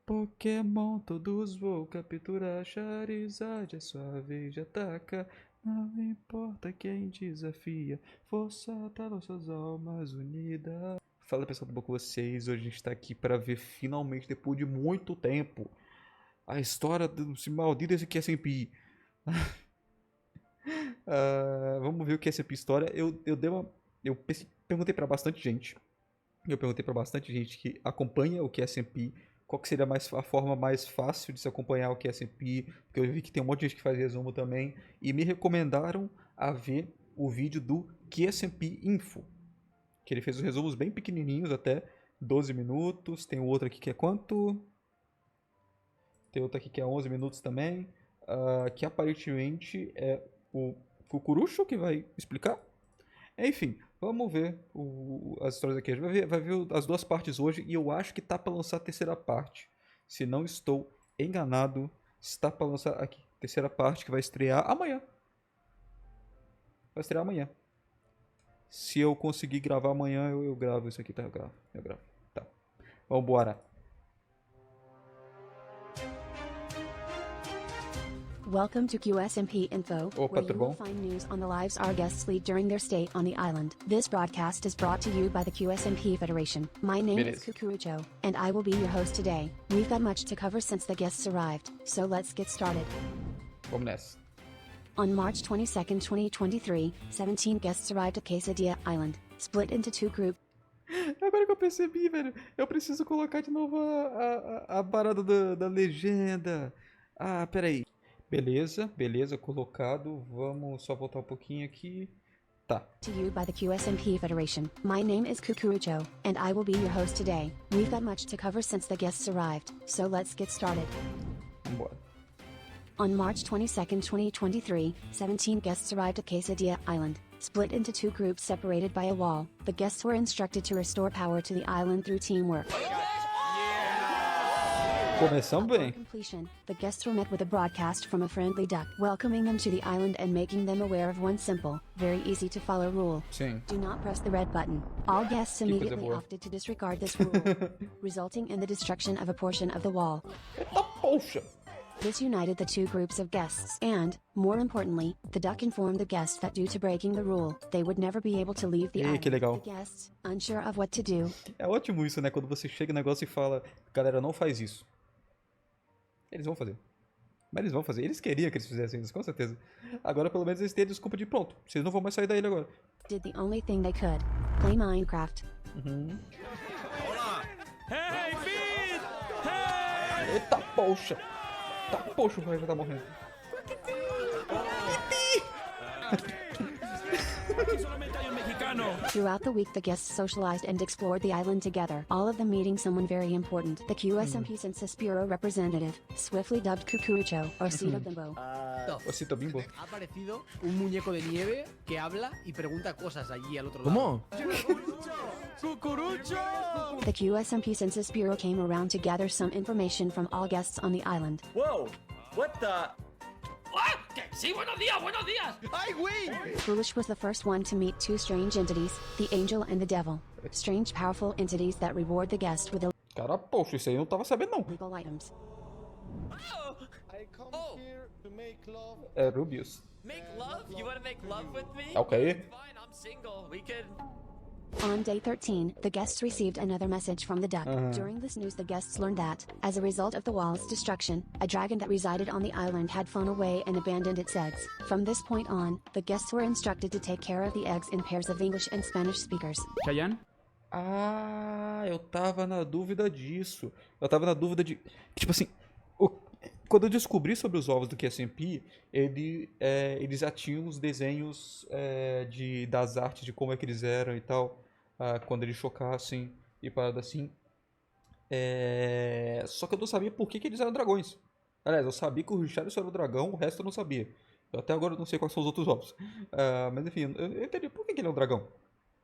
Pokémon todos vou capturar, Charizard é sua vez de atacar. Não importa quem desafia, força tá nossas almas unidas. Fala pessoal, tudo bom com vocês? Hoje a gente tá aqui para ver finalmente, depois de muito tempo, a história desse maldito desse QSMP. Vamos ver o QSMP História. Perguntei para bastante gente. Eu perguntei para bastante gente que acompanha o QSMP qual que seria a forma mais fácil de se acompanhar o QSMP, porque eu vi que tem um monte de gente que faz resumo também, e me recomendaram a ver o vídeo do QSMP Info, que ele fez os resumos bem pequenininhos, até 12 minutos, tem outro aqui que é quanto? Tem outro aqui que é 11 minutos também, que aparentemente é o Cucurucho que vai explicar. Enfim, vamos ver as histórias aqui. A gente vai ver as duas partes hoje e eu acho que tá para lançar a terceira parte. Se não estou enganado, está para lançar aqui. Terceira parte que vai estrear amanhã. Vai estrear amanhã. Se eu conseguir gravar amanhã, eu gravo isso aqui, tá? Eu gravo. Tá. Vambora. Welcome to QSMP Info, Opa, where tudo you will bom? find news on the lives our guests lead during their stay on the island. This broadcast is brought to you by the QSMP Federation. My name is Beleza. Kukurucho, and I will be your host today. We've got much to cover since the guests arrived, so let's get started. Vamos nessa. On March 22nd, 2023, 17 guests arrived at Quesadilla Island, split into two groups. Agora que eu percebi, velho, eu preciso colocar de novo a parada da legenda. Peraí. Beleza, colocado. Vamos só voltar um pouquinho aqui. Tá. To you by the QSMP Federation. My name is Kukurucho, and I will be your host today. We've got much to cover since the guests arrived, so let's get started. Vambora. On March 22nd, 2023, 17 guests arrived at Quesadilla Island, split into two groups separated by a wall. The guests were instructed to restore power to the island through teamwork. Começamos Upon bem. completion, the guests were met with a broadcast from a friendly duck, welcoming them to the island and making them aware of one simple, very easy to follow rule. Sim. Do not press the red button. All guests coisa immediately boa. opted to disregard this rule, resulting in the destruction of a portion of the wall. Eita, poxa! This united the two groups of guests, and, more importantly, the duck informed the guests that due to breaking the rule, they would never be able to leave the Ih, island. que legal. The guests, unsure of what to do, É ótimo isso, né? Quando você chega no negócio e fala, galera, não faz isso. Eles vão fazer. Mas eles vão fazer. Eles queriam que eles fizessem isso, com certeza. Agora, pelo menos, eles têm a desculpa de pronto. Vocês não vão mais sair da ilha agora. did the only thing they could: play Minecraft. Eita, poxa! Tá, poxa, o Roy já tá morrendo. Throughout the week, the guests socialized and explored the island together, all of them meeting someone very important. The QSMP Census Bureau representative, swiftly dubbed Kukurucho, or Cito Bimbo. Ô, Cito Bimbo. Ha aparecido un muñeco de nieve que habla y pregunta cosas allí al otro lado. ¿Cómo? The QSMP Census Bureau came around to gather some information from all guests on the island. Whoa, what the? ¡Ah! ¿Qué? Sí, buenos días, buenos días. ¡Ay, güey! Foolish was the first one to meet two strange entities, the angel and the devil. Strange, powerful entities that reward the guest with Cara, poxa, isso aí eu não tava sabendo, não. illegal items. I come here to make love. É Rubius. Make love? You wanna make love with me? Ok. Fine, I'm single. We could... On day 13, the guests received another message from the duck. During this news, the guests learned that, as a result of the wall's destruction, a dragon that resided on the island had flown away and abandoned its eggs. From this point on, the guests were instructed to take care of the eggs in pairs of English and Spanish speakers. Chayanne? Eu tava na dúvida disso. Eu tava na dúvida de... Tipo assim, quando eu descobri sobre os ovos do QSMP, eles já tinham os desenhos das artes, de como é que eles eram e tal. Quando eles chocassem e parada assim. Só que eu não sabia por que eles eram dragões. Aliás, eu sabia que o Richardson era o dragão, o resto eu não sabia. Até agora eu não sei quais são os outros ovos. Mas enfim, eu entendi por que ele é um dragão.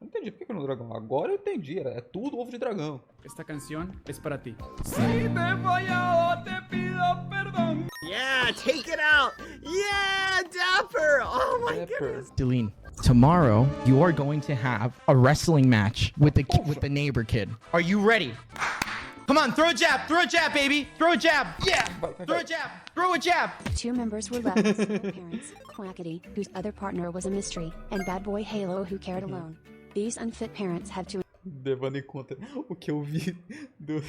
Eu entendi por que ele é um dragão. Agora eu entendi, é tudo ovo de dragão. Esta canción es para ti. Yeah, take it out. Yeah, Dapper. Oh my goodness. Deline, tomorrow you are going to have a wrestling match with the neighbor kid. Are you ready? Come on, throw a jab, baby. Throw a jab. Yeah. Vai, vai, Throw a vai. jab. Throw a jab. 2 members were left with single parents, Quackity, whose other partner was a mystery, and Bad Boy Halo, who cared alone. These unfit parents had to Levando em conta o que eu vi do.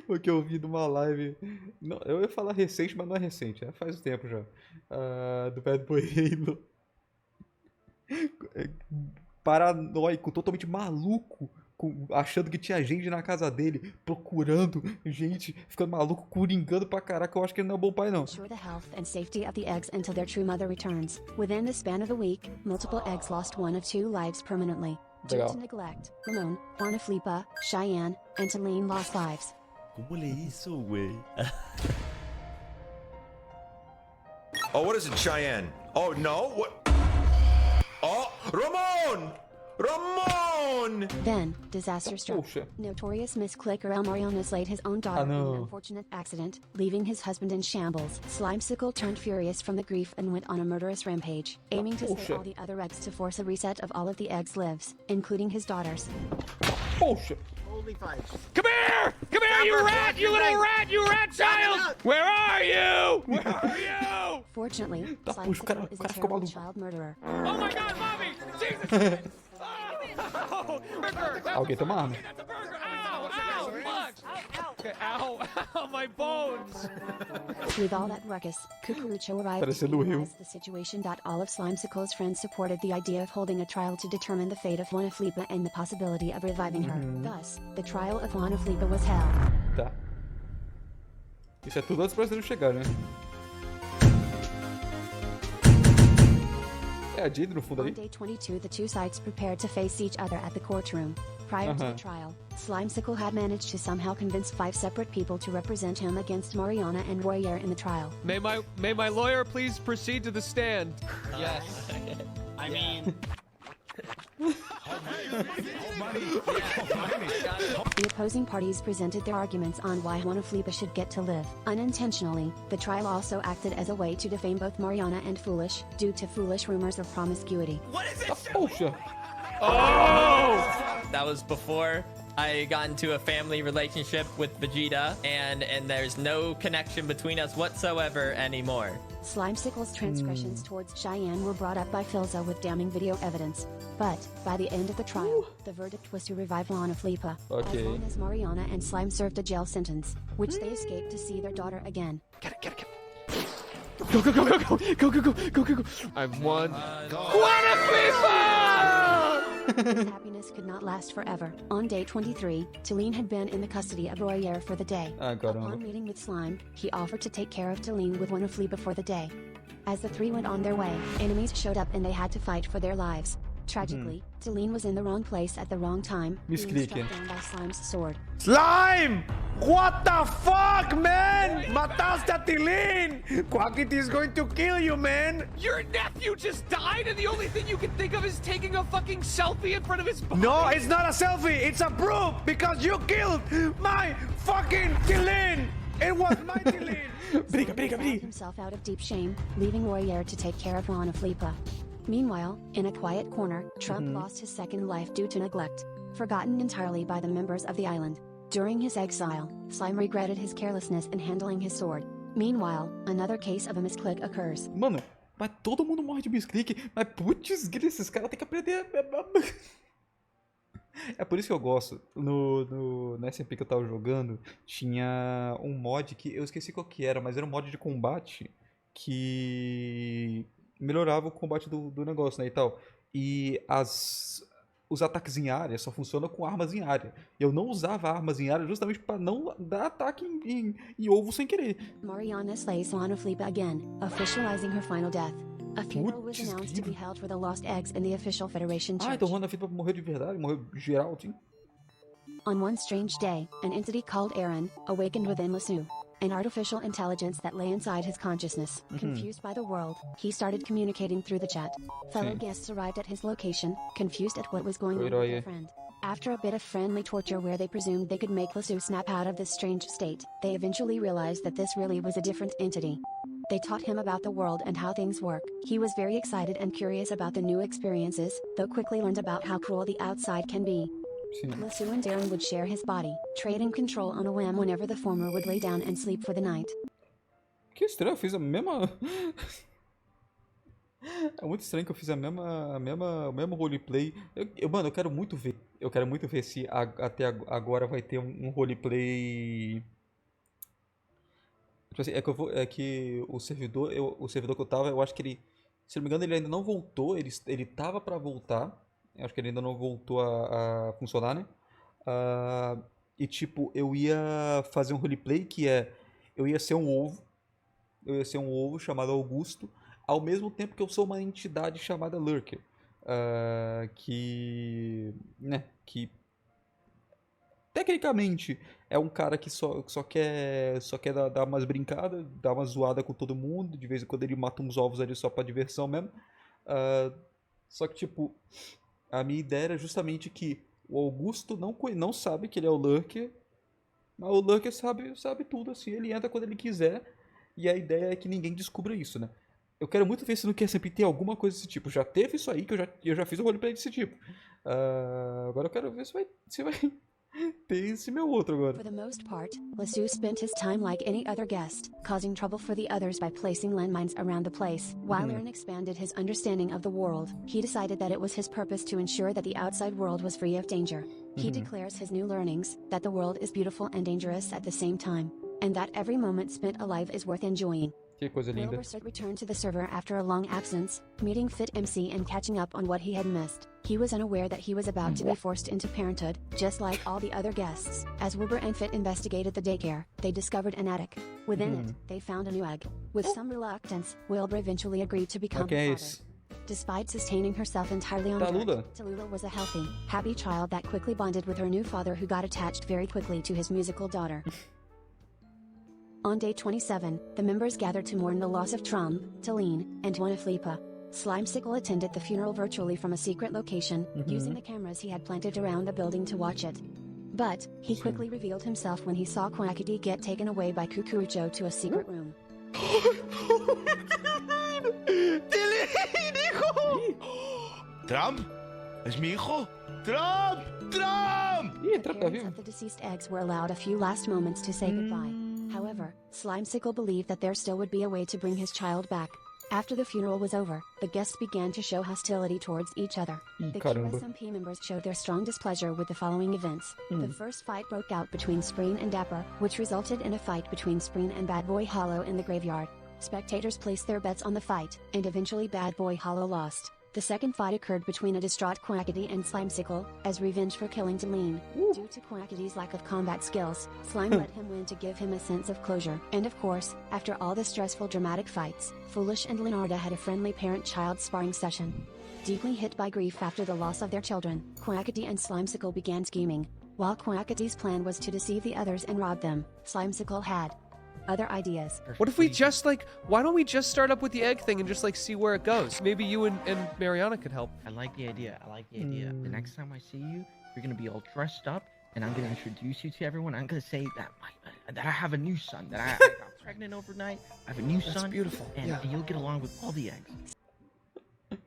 O que eu vi de uma live. Não, eu ia falar recente, mas não é recente, faz um tempo já. Do Bad Boy Halo. Paranoico, totalmente maluco. Achando que tinha gente na casa dele, procurando gente, ficando maluco, coringando pra caraca. Eu acho que ele não é bom pai, não. ensure the health and safety of the eggs until their true mother returns. Within the span of a week, multiple eggs lost one of 2 lives permanently. Due Legal. to neglect, Ramon, Juana Flipa, Cheyenne, and Talene lost lives. ¿Cómo le hizo, güey? Oh, what is it, Cheyenne? Oh, no? What? Oh, Ramon! Ramon! Then, disaster struck. Poxa. Notorious misclicker El Mariano slayed his own daughter in no. an unfortunate accident, leaving his husband in shambles. Slimesicle turned furious from the grief and went on a murderous rampage, aiming to slay Poxa. all the other eggs to force a reset of all of the eggs' lives, including his daughter's. Poxa! Holy fight. Come here! Come here, you rat! You little rat! You rat child! Where are you? Where are you? Fortunately, Tá, puxa, o cara- Slimesicle is o a cara ficou terrible maluco. child murderer. Oh my god, mommy! Jesus Christ! Oh, burger! Alguém tem uma arma. That's a burger! Ow! Ow! Fuck! Okay, ow! Ow! My bones! With all that ruckus, Cucurucho arrived to Parecendo o Rio. analyze the situation. All of Slimesicle's friends supported the idea of holding a trial to determine the fate of Juana Flipa and the possibility of reviving her. Thus, the trial of Juana Flipa was held. Tá. Isso é tudo antes do brasileiro chegar, né? É a Jade no fundo On ali. day 22, the 2 sides prepared to face each other at the courtroom. Prior to the trial, Slimesicle had managed to somehow convince 5 separate people to represent him against Mariana and Royer in the trial. May my lawyer please proceed to the stand? Yes. I mean, The opposing parties presented their arguments on why Juana Flipa should get to live. Unintentionally, the trial also acted as a way to defame both Mariana and Foolish, due to foolish rumors of promiscuity. Poxa! That was before I got into a family relationship with Vegeta, and there's no connection between us whatsoever anymore. Slimesicle's transgressions towards Cheyenne were brought up by Filza with damning video evidence. But, by the end of the trial, the verdict was to revive Juana Flipa, Okay. as long as Mariana and Slime served a jail sentence, which they escaped to see their daughter again. Go, go, go, go, go, go, go, go, go, go, go. I've won. His happiness could not last forever. On day 23, Talene had been in the custody of Royer for the day. Ah, caramba. Upon meeting with Slime, he offered to take care of Talene with Juana Flipa for the day. As the 3 went on their way, enemies showed up and they had to fight for their lives. Tragically, Talene was in the wrong place at the wrong time, being Misclique. struck down by Slime's sword. Slime! What the fuck, man? Mataste a Tilín! Quackity is going to kill you, man! Your nephew just died, and the only thing you can think of is taking a fucking selfie in front of his body. No, it's not a selfie, it's a proof! Because you killed my fucking Tilín! It was my Tilín! Briga, briga, Slime briga! himself out of deep shame, leaving Royer to take care of Juana Flipa. Meanwhile, in a quiet corner, Trump lost his second life due to neglect, forgotten entirely by the members of the island. During his exile, Slime regretted his carelessness in handling his sword. Meanwhile, another case of a misclick occurs. Mano, mas todo mundo morre de misclick. Mas putz, esses caras têm que aprender. É por isso que eu gosto. No SMP que eu tava jogando, tinha um mod que eu esqueci qual que era, mas era um mod de combate que melhorava o combate do negócio, né, e tal. E os ataques em área só funcionam com armas em área. Eu não usava armas em área justamente para não dar ataque em ovo sem querer. Mariana slays Juana Flipa again, officializing her final death. A funeral was Putz, announced to be held for the lost eggs in the official Federation Ah, Church. então Juana Flipa morreu de verdade, morreu geral, assim. On one strange day, an entity called Aaron awakened within Lasu, an artificial intelligence that lay inside his consciousness. Confused by the world, he started communicating through the chat. Fellow Sim. guests arrived at his location, confused at what was going on with Herói. their friend. After a bit of friendly torture where they presumed they could make Lasu snap out of this strange state, they eventually realized that this really was a different entity. They taught him about the world and how things work. He was very excited and curious about the new experiences, though quickly learned about how cruel the outside can be. Sim. Lasso and Darren would share his body, trading control on a whim whenever the former would lay down and sleep for the night. Que estranho, eu fiz a mesma... É muito estranho que eu fiz o mesmo roleplay. Mano, eu quero muito ver. Eu quero muito ver se até agora vai ter um roleplay. Tipo assim, é que o servidor que eu tava, eu acho que ele, se não me engano, ele ainda não voltou. Ele tava pra voltar. Eu acho que ele ainda não voltou a funcionar, né? E tipo, eu ia fazer um roleplay que é, eu ia ser um ovo chamado Augusto, ao mesmo tempo que eu sou uma entidade chamada Lurker, que tecnicamente é um cara que só quer dar umas brincadas, dar uma zoada com todo mundo, de vez em quando ele mata uns ovos ali só pra diversão mesmo. Só que tipo, a minha ideia era justamente que o Augusto não sabe que ele é o Lurker, mas o Lurker sabe tudo, assim, ele entra quando ele quiser, e a ideia é que ninguém descubra isso, né? Eu quero muito ver se no QSMP tem alguma coisa desse tipo. Já teve isso aí, que eu já fiz um roleplay desse tipo. Agora eu quero ver se vai ter esse meu outro agora. For the most part, Lasso spent his time like any other guest, causing trouble for the others by placing landmines around the place. While Aaron expanded his understanding of the world, he decided that it was his purpose to ensure that the outside world was free of danger. He declares his new learnings, that the world is beautiful and dangerous at the same time, and that every moment spent alive is worth enjoying. Que coisa linda. Wilbur returned to the server after a long absence, meeting Fit MC and catching up on what he had missed. He was unaware that he was about to be forced into parenthood, just like all the other guests. As Wilbur and Fit investigated the daycare, they discovered an attic. Within it, they found a new egg. With some reluctance, Wilbur eventually agreed to become a father. Despite sustaining herself entirely on dirt, Tallulah was a healthy, happy child that quickly bonded with her new father, who got attached very quickly to his musical daughter. On day 27, the members gathered to mourn the loss of Trum, Talene, and Wanaflipa. Slimesicle attended the funeral virtually from a secret location, using the cameras he had planted around the building to watch it. But, he quickly revealed himself when he saw Quackity get taken away by Cucurucho to a secret room. Trump? Es mi hijo? Trump! Trump! Parents of the deceased eggs were allowed a few last moments to say goodbye. However, Slimesicle believed that there still would be a way to bring his child back. After the funeral was over, the guests began to show hostility towards each other. The QSMP members showed their strong displeasure with the following events. The first fight broke out between Spreen and Dapper, which resulted in a fight between Spreen and Bad Boy Hollow in the graveyard. Spectators placed their bets on the fight, and eventually Bad Boy Hollow lost. The second fight occurred between a distraught Quackity and Slimesicle, as revenge for killing Talene. Due to Quackity's lack of combat skills, Slime let him win to give him a sense of closure. And of course, after all the stressful dramatic fights, Foolish and Leonarda had a friendly parent-child sparring session. Deeply hit by grief after the loss of their children, Quackity and Slimesicle began scheming. While Quackity's plan was to deceive the others and rob them, Slimesicle had other ideas. What if we just why don't we just start up with the egg thing and just see where it goes? Maybe you and Mariana could help. I like the idea. The next time I see you, you're gonna be all dressed up, and I'm gonna introduce you to everyone. I'm gonna say that I have a new son, that I got pregnant overnight. I have a new son. That's beautiful. And you'll get along with all the eggs.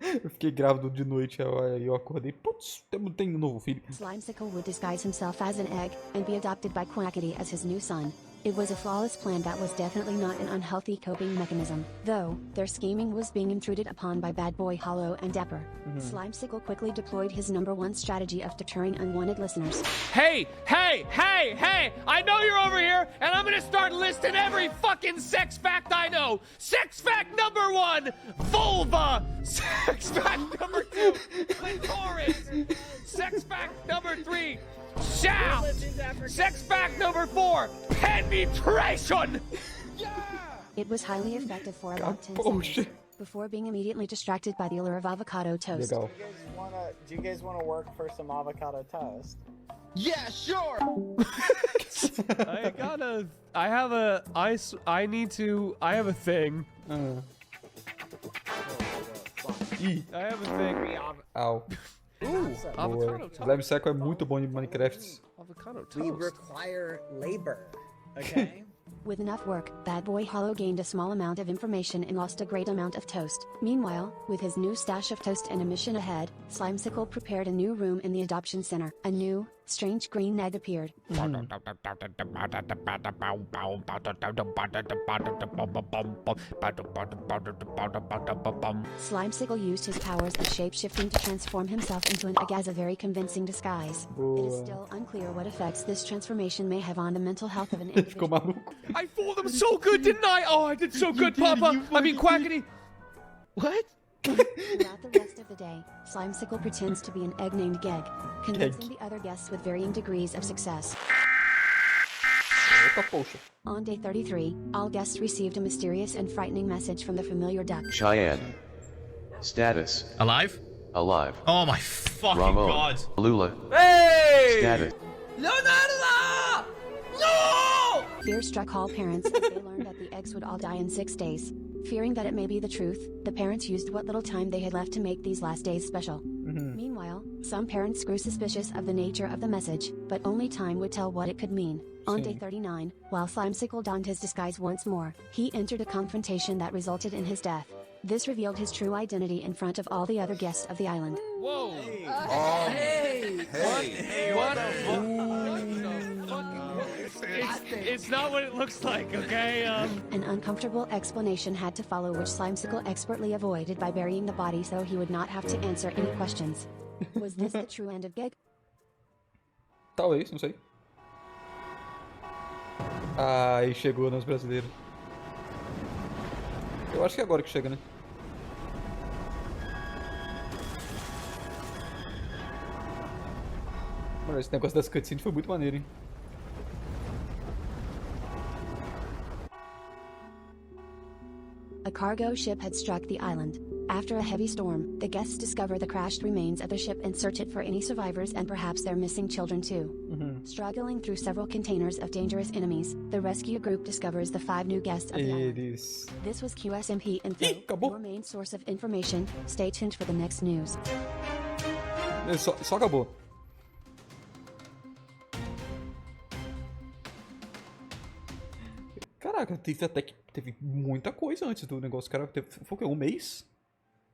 Eu fiquei grávido de noite, aí eu acordei, putz, tem um novo filho. Slimesicle would disguise himself as an egg, and be adopted by Quackity as his new son. It was a flawless plan that was definitely not an unhealthy coping mechanism, though their scheming was being intruded upon by Bad Boy Hollow and Dapper. Slimesicle quickly deployed his #1 strategy of deterring unwanted listeners. Hey! I know you're over here, and I'm gonna start listing every fucking sex fact I know. Sex fact number 1, vulva. Sex fact number 2, clitoris. Sex fact number 3, shaft. Sex fact number 4, penetration. It was highly effective for about 10 seconds, before being immediately distracted by the allure of avocado toast. Do you guys want to work for some avocado toast? Yeah, sure! I have a thing. I have a thing. Au. Avocado toast. Leve Seco é muito bom em Minecraft. Avocado We toast. require labor, okay? With enough work, Bad Boy Hollow gained a small amount of information and lost a great amount of toast. Meanwhile, with his new stash of toast and a mission ahead, Slimesicle prepared a new room in the adoption center. A new, strange green egg appeared. Slimecicle used his powers of shape-shifting to transform himself into an egg as a very convincing disguise. It is still unclear what effects this transformation may have on the mental health of an Ficou individual. maluco. I fooled him so good, didn't I? Oh, I did so good, Papa. I mean, Quackity. What? Throughout the rest of the day, Slimecicle pretends to be an egg named Geg, convincing the other guests with varying degrees of success. Eita, poxa. On day 33, all guests received a mysterious and frightening message from the familiar duck. Cheyenne. Status. Alive? Alive. Oh my fucking Ramon. god. Lula. Hey! Status. Leonardo! No! Fear struck all parents as they learned that the eggs would all die in 6 days. Fearing that it may be the truth, the parents used what little time they had left to make these last days special. Meanwhile, some parents grew suspicious of the nature of the message, but only time would tell what it could mean. On day 39, while Slimecicle donned his disguise once more, he entered a confrontation that resulted in his death. This revealed his true identity in front of all the other guests of the island. Whoa! It's not what it looks like, okay? An uncomfortable explanation had to follow, which Slimecicle expertly avoided by burying the body so he would not have to answer any questions. Was this the true end of Geg? Talvez, não sei. Ai, chegou nos brasileiros. Eu acho que é agora que chega, né? Mano, esse negócio das cutscenes foi muito maneiro, hein? A cargo ship had struck the island. After a heavy storm, the guests discover the crashed remains of the ship and search it for any survivors and perhaps their missing children too. Struggling through several containers of dangerous enemies, the rescue group discovers the 5 new guests of the island. This was QSMP Info, your main source of information. Stay tuned for the next news. Só acabou. Caraca, teve muita coisa antes do negócio. Cara, foi o quê? Um mês?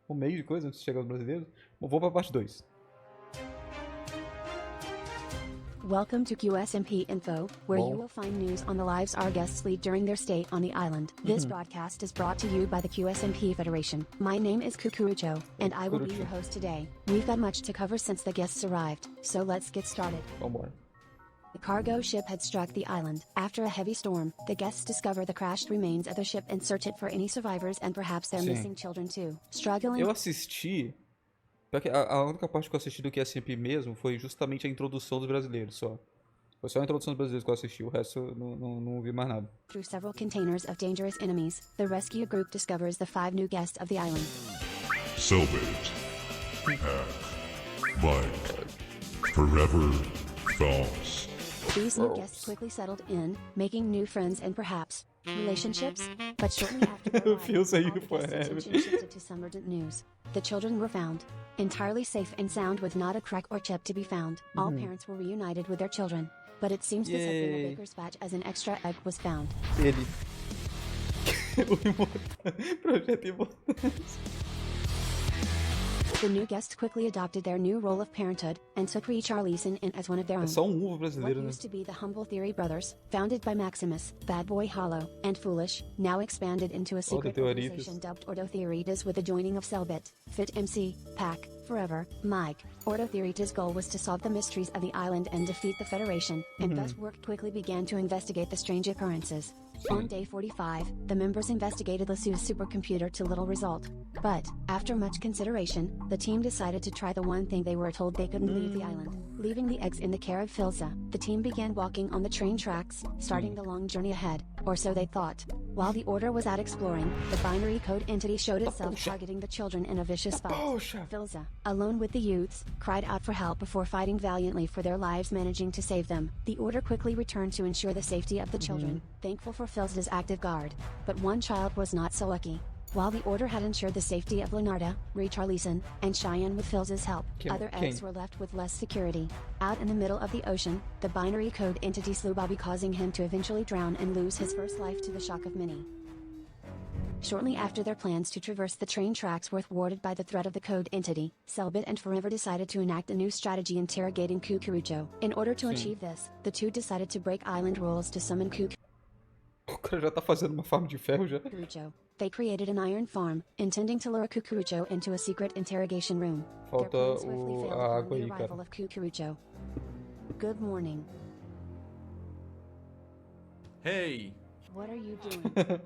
Um mês de coisa antes de chegar aos brasileiros? Bom, vou pra parte 2. Welcome to QSMP Info, where you will find news on the lives our guests lead during their stay on the island. This broadcast is brought to you by the QSMP Federation. My name is Kukurucho, and I will be your host today. We've got much to cover since the guests arrived, so let's get started. Vambora. The cargo ship had struck the island. After a heavy storm, the guests discover the crashed remains of the ship and search it for any survivors and perhaps their missing children too. Struggling... Eu assisti... A única parte que eu assisti do QSMP mesmo foi justamente a introdução dos brasileiros, só. Foi só a introdução dos brasileiros que eu assisti, o resto eu não vi mais nada. Through several containers of dangerous enemies, the rescue group discovers the 5 new guests of the island. Selbit. Hack. Bike. Forever. Thoughts. These new guests quickly settled in, making new friends and perhaps relationships, but shortly after their arrival, all the guests' attention shifted to some urgent news. The children were found, entirely safe and sound with not a crack or chip to be found. All parents were reunited with their children, but it seems this had been a baker's batch as an extra egg was found. Ele. Projeto Imortais. The new guests quickly adopted their new role of parenthood, and took Richarlison in as one of their own. É só um brasileiro, What né? used to be the humble Theory Brothers, founded by Maximus, Bad Boy Hollow, and Foolish, now expanded into a secret organization dubbed Ordo Theoritas with the joining of Selbit, Fit MC, Pack, Forever, Mike. Ordo Theoritas' goal was to solve the mysteries of the island and defeat the Federation, and thus work quickly began to investigate the strange occurrences. On day 45, the members investigated Lassu's supercomputer to little result. But, after much consideration, the team decided to try the one thing they were told they couldn't leave the island. Leaving the eggs in the care of Filza, the team began walking on the train tracks, starting the long journey ahead, or so they thought. While the Order was out exploring, the binary code entity showed itself targeting the children in a vicious fight. Filza, alone with the youths, cried out for help before fighting valiantly for their lives, managing to save them. The Order quickly returned to ensure the safety of the children, thankful for Filza's active guard. But one child was not so lucky. While the Order had ensured the safety of Leonardo, Richarlison, and Cheyenne with Filza's help, other eggs were left with less security. Out in the middle of the ocean, the binary code entity slew Bobby, causing him to eventually drown and lose his first life to the shock of many. Shortly after their plans to traverse the train tracks were thwarted by the threat of the code entity, Selbit and Forever decided to enact a new strategy interrogating Cucurucho. In order to achieve this, the two decided to break island rules to summon Cucurucho. O cara já tá fazendo uma farm de ferro já. They created an iron farm, intending to lure Cucurucho into a secret interrogation room. Falta Their plan swiftly failed a upon água the aí, arrival cara. of Cucurucho. Good morning. Hey, What are you doing?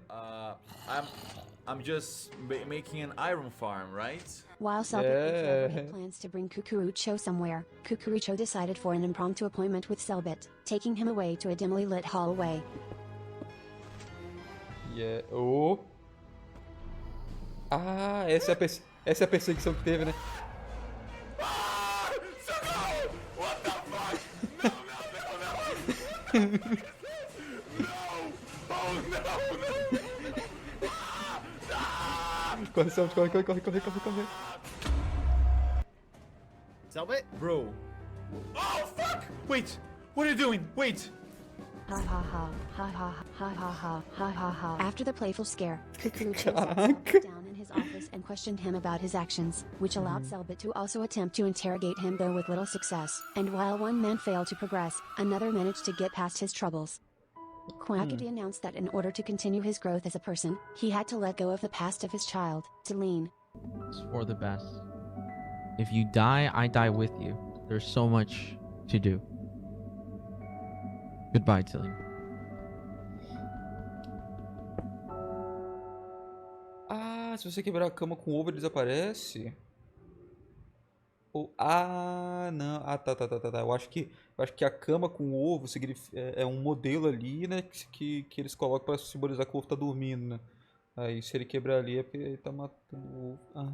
I'm just making an iron farm, right? While Selbit and Forever had plans to bring Cucurucho somewhere, Cucurucho decided for an impromptu appointment with Selbit, taking him away to a dimly lit hallway. Yeah. Oh. Ah, essa é a perseguição que teve, né? What the fuck? No. Oh no. Corre, Selbit, corre. Selbit? Bro. Oh fuck! Wait, what are you doing? Wait! Ha ha ha, ha ha ha ha ha ha ha ha. After the playful scare, Cucurucho sat Caraca. down in his office and questioned him about his actions, which allowed Selbit to also attempt to interrogate him, though with little success. And while one man failed to progress, another managed to get past his troubles. Quackity announced that in order to continue his growth as a person, he had to let go of the past of his child, Celine. It's for the best. If you die, I die with you. There's so much to do. Goodbye, Tilly. Ah, se você quebrar a cama com ovo, ele desaparece? Ou... Ah, não. Ah, tá. Eu acho que a cama com ovo é um modelo ali, né? Que eles colocam pra simbolizar que o ovo tá dormindo, né? Aí se ele quebrar ali é porque ele tá matando o ovo. Ah.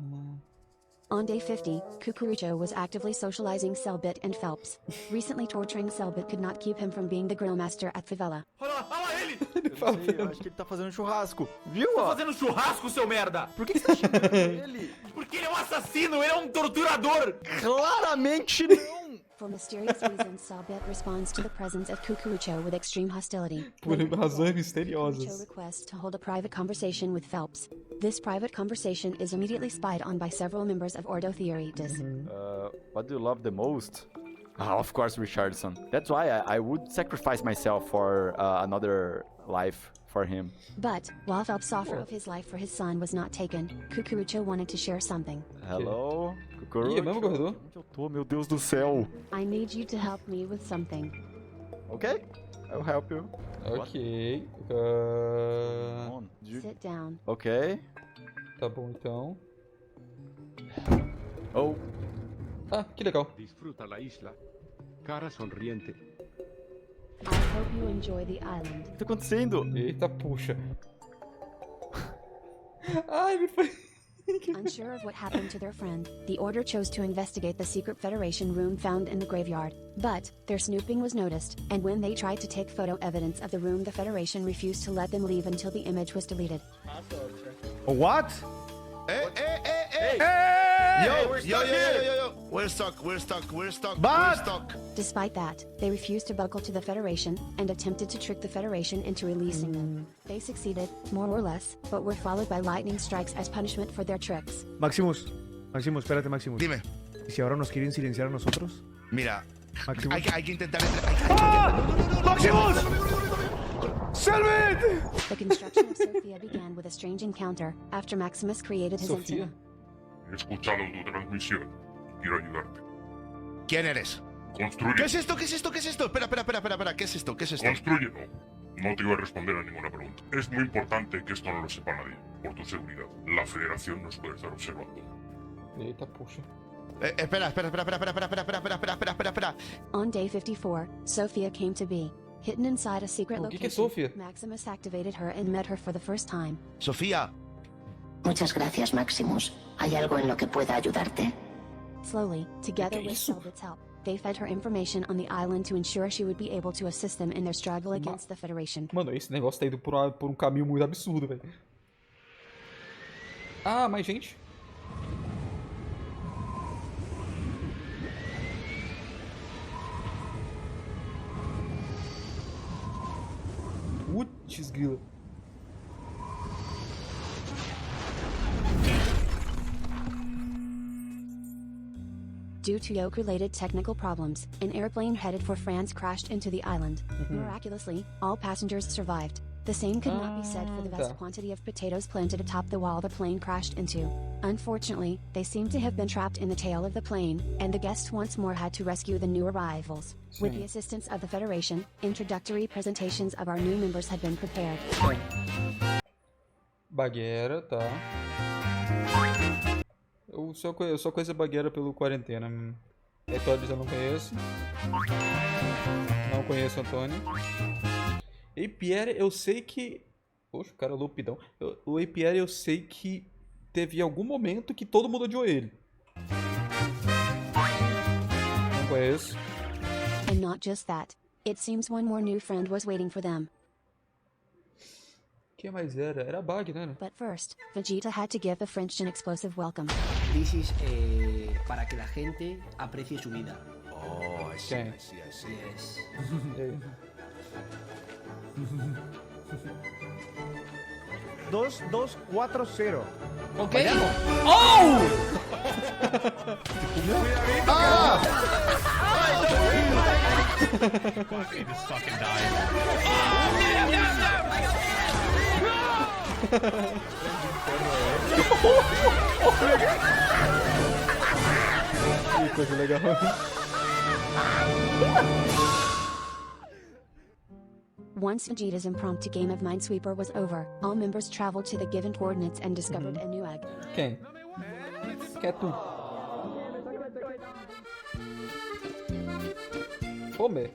On day 50, Cucurucho was actively socializing Selbit and Phelps. Recently torturing Selbit could not keep him from being the grill master at Favela. Olha lá ele! Eu acho que ele tá fazendo churrasco. Viu? Tá fazendo churrasco, seu merda! Por que você tá xingando ele? Porque ele é um assassino, ele é um torturador! Claramente não! For mysterious reasons, Selbit responds to the presence of Cucurucho with extreme hostility. Por razões Cucurucho misteriosas. requests to hold a private conversation with Phelps. This private conversation is immediately spied on by several members of Ordo Theoritas. What do you love the most? Of course, Richardson. That's why I would sacrifice myself for another life for him. But, while Phelps' offer of his life for his son was not taken, Cucurucho wanted to share something. Hello, Cucurucho. Ih, é o mesmo corredor? Onde eu tô, meu Deus do céu? I need you to help me with something. Okay, I'll help you. Ok. Sit down. Ok. Tá bom, então. Oh. Ah, que legal. Disfruta la isla. Cara sonriente. I hope you enjoy the island. O que tá acontecendo? Eita, puxa. Ai, me foi... Unsure of what happened to their friend, the Order chose to investigate the secret Federation room found in the graveyard. But, their snooping was noticed, and when they tried to take photo evidence of the room, the Federation refused to let them leave until the image was deleted. What? Yo. We're stuck. Despite that, they refused to buckle to the Federation, and attempted to trick the Federation into releasing them. They succeeded, more or less, but were followed by lightning strikes as punishment for their tricks. Maximus, espérate, Maximus. Dime. ¿Y si ahora nos quieren silenciar a nosotros? Mira, Maximus. hay que intentar... ¡Maximus! Selbit! The construction of Sophia began with a strange encounter, after Maximus created his Sofía. antenna. He escuchado tu transmisión y quiero ayudarte. ¿Quién eres? Construye. ¿Qué es esto? Espera. ¿Qué es esto? Constrúyelo. No te iba a responder a ninguna pregunta. Es muy importante que esto no lo sepa nadie, por tu seguridad. La Federación nos puede estar observando. Eita, puxa. Espera. On day 54, Sophia came to be. Hidden inside a secret O que é location, Sophia? Maximus activated her and met her for the first time. Sofía. Muchas gracias, Maximus. ¿Hay algo en lo que pueda ayudarte? Slowly, together with Selbit's help, they fed her information on the island to ensure she would be able to assist them in their struggle against the Federation. Mano, esse negócio tá indo por um caminho muito absurdo, velho. Ah, mais gente. Putz, grila. Due to yoke-related technical problems, an airplane headed for France crashed into the island. Miraculously, all passengers survived. The same could not be said for the vast quantity of potatoes planted atop the wall the plane crashed into. Unfortunately, they seem to have been trapped in the tail of the plane, and the guests once more had to rescue the new arrivals. With the assistance of the Federation, introductory presentations of our new members had been prepared. Bagueira, tá. Eu só conheço a Bagueira pelo Quarentena. Antônio eu não conheço. Não conheço Antônio. E Pierre, eu sei que... Poxa, o cara é lupidão. O Pierre, eu sei que teve algum momento que todo mundo odiou ele. Não conheço. And not just that. It seems one more new friend was waiting for them. Quem mais era? Era a Bag, né? But first, Vegeta had to give a French and explosive welcome. This is para que la gente aprecie su vida. Oh, así, Okay. así. Yes. 2-2-4-0. Ok. ¡Oh! He just fucking died. Oh, Que coisa legal. Once Vegeta's impromptu game of Minesweeper was over, all members traveled to the given coordinates and discovered a new egg. Quem? Quem é tu? Homer.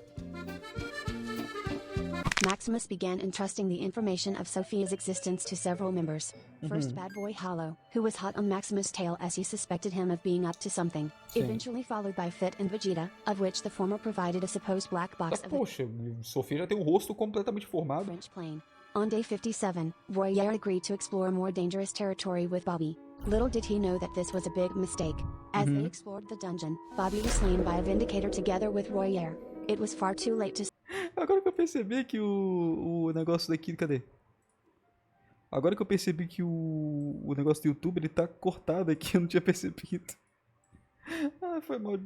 Maximus began entrusting the information of Sophia's existence to several members. First Bad Boy Hollow, who was hot on Maximus' tail as he suspected him of being up to something. Sim. Eventually followed by Fit and Vegeta, of which the former provided a supposed black box of Poxa, Sofia já tem um rosto completamente formado. French plane. On day 57, Royer agreed to explore more dangerous territory with Bobby. Little did he know that this was a big mistake. As they explored the dungeon, Bobby was slain by a Vindicator together with Royer. It was far too late to... Agora que eu percebi que o negócio daqui... Cadê? Agora que eu percebi que o negócio do YouTube, ele tá cortado aqui, eu não tinha percebido. Ah, foi mal,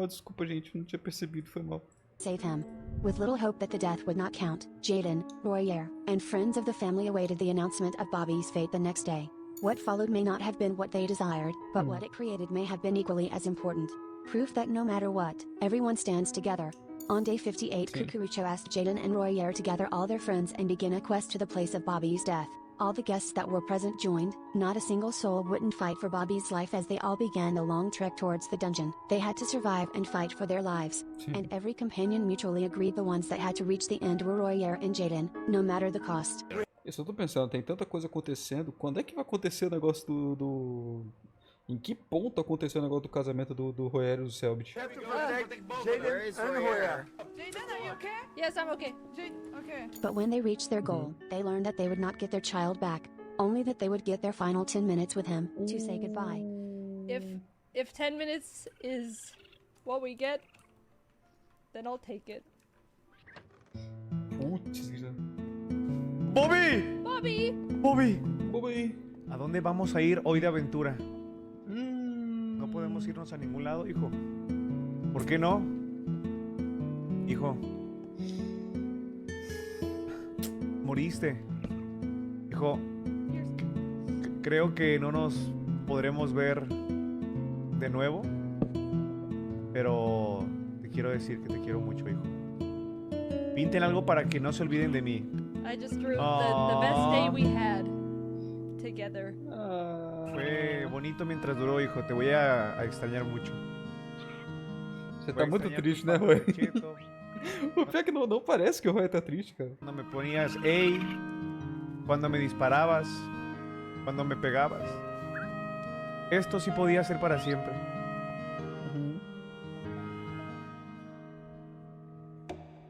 desculpa, gente, não tinha percebido, foi mal. Save him. With little hope that the death would not count, Jaden, Royer, and friends of the family awaited the announcement of Bobby's fate the next day. What followed may not have been what they desired, but what it created may have been equally as important. Proof that no matter what, everyone stands together. On day 58, Kukurucho asked Jaden and Royer to gather all their friends and begin a quest to the place of Bobby's death. All the guests that were present joined. Not a single soul wouldn't fight for Bobby's life as they all began the long trek towards the dungeon. They had to survive and fight for their lives. And every companion mutually agreed the ones that had to reach the end were Royer and Jaden, no matter the cost. Eu só tô pensando, tem tanta coisa acontecendo, quando é que vai acontecer o negócio do... Em que ponto aconteceu o negócio do casamento do Royer e do Selbit? Yes, I'm okay. Okay. But when they reached their goal, they learned that they would not get their child back, only that they would get their final 10 minutes with him to say goodbye. If 10 minutes is what we get, then I'll take it. Putz, ¡Bobby! Bobby! ¡Bobby! ¿A dónde vamos a ir hoy de aventura? No podemos irnos a ningún lado, hijo. ¿Por qué no? Hijo. Moriste. Hijo. Creo que no nos podremos ver de nuevo. Pero te quiero decir que te quiero mucho, hijo. Pinten algo para que no se olviden de mí. I just drew the best day we had together. Fue bonito mientras duró, hijo. Te voy a extrañar mucho. Você tá muito triste, né, Roy? O pior é que não parece que o Roy tá triste, cara. Cuando me ponías hey, cuando me disparabas, cuando me pegabas. Esto sí podía ser para siempre.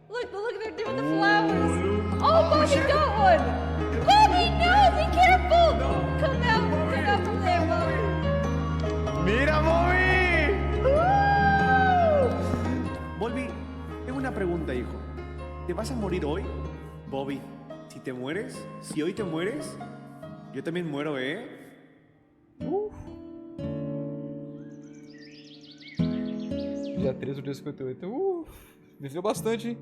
Look, they're doing the flowers. Oh, Bobby got one. Bobby, no, be careful. Come out from there, Bobby. ¡Mira, Bobby! Bobby, tengo una pregunta, hijo. ¿Te vas a morir hoy? Bobby, si hoy te mueres, yo también muero, ¿eh? Dia 13 do dia 58. Viveu bastante, hein?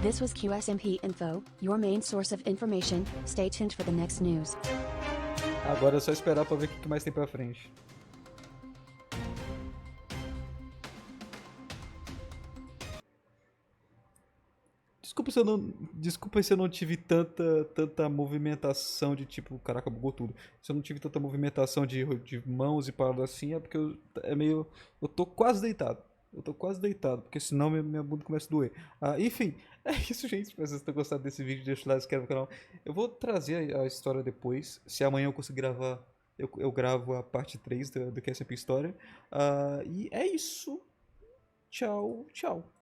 This was QSMP Info, your main source of information. Stay tuned for the next news. Agora é só esperar pra ver o que mais tem pra frente. Desculpa se eu não tive tanta movimentação de tipo, caraca, bugou tudo. Se eu não tive tanta movimentação de mãos e paradas assim, é porque eu tô quase deitado. Porque senão minha bunda começa a doer. Enfim, é isso, gente. Se vocês estão gostando desse vídeo, deixa o like, se inscreve no canal. Eu vou trazer a história depois. Se amanhã eu conseguir gravar, eu gravo a parte 3 do QSMP História. E é isso. Tchau, tchau.